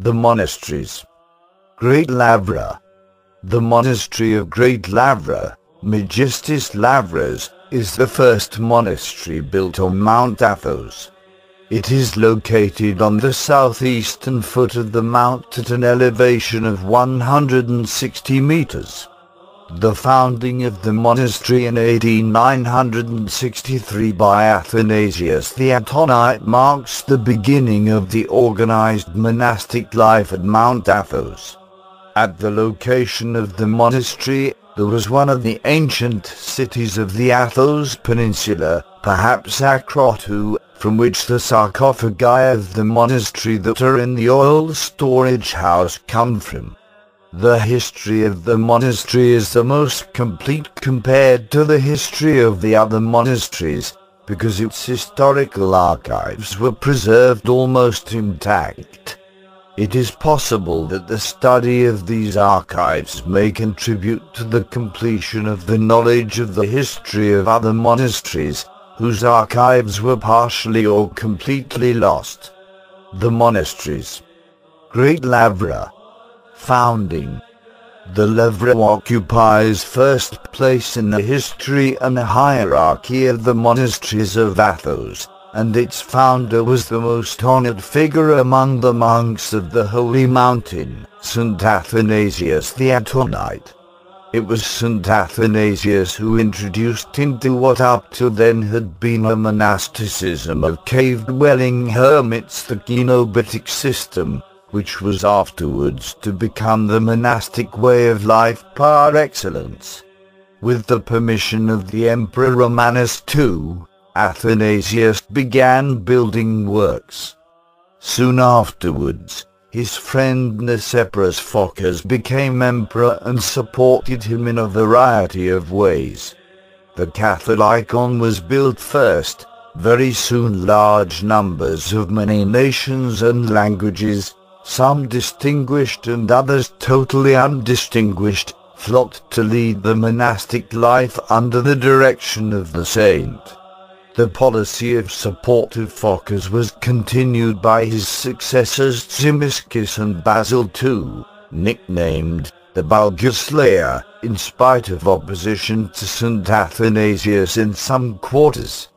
The Monasteries.Great Lavra. The Monastery of Great Lavra, Magistis Lavras, is the first monastery built on Mount Athos. It is located on the southeastern foot of the mount at an elevation of 160 meters. The founding of the monastery in AD 963 by Athanasius the Atonite marks the beginning of the organized monastic life at Mount Athos. At the location of the monastery, there was one of the ancient cities of the Athos Peninsula, perhaps Akrotu, from which the sarcophagi of the monastery that are in the oil storage house come from. The history of the monastery is the most complete compared to the history of the other monasteries, because its historical archives were preserved almost intact. It is possible that the study of these archives may contribute to the completion of the knowledge of the history of other monasteries, whose archives were partially or completely lost. The Monasteries.Great Lavra. Founding. The Lavra occupies first place in the history and hierarchy of the monasteries of Athos, and its founder was the most honored figure among the monks of the Holy Mountain, St. Athanasius the Atonite. It was St. Athanasius who introduced into what up to then had been a monasticism of cave-dwelling hermits the Cenobitic system, which was afterwards to become the monastic way of life par excellence. With the permission of the Emperor Romanus II, Athanasius began building works. Soon afterwards, his friend Nicephorus Phocas became emperor and supported him in a variety of ways. The Catholicon was built first. Very soon large numbers of many nations and languages, some distinguished and others totally undistinguished, flocked to lead the monastic life under the direction of the saint. The policy of support of Phocas was continued by his successors Zimiscus and Basil II, nicknamed the Bulgar Slayer, in spite of opposition to St. Athanasius in some quarters.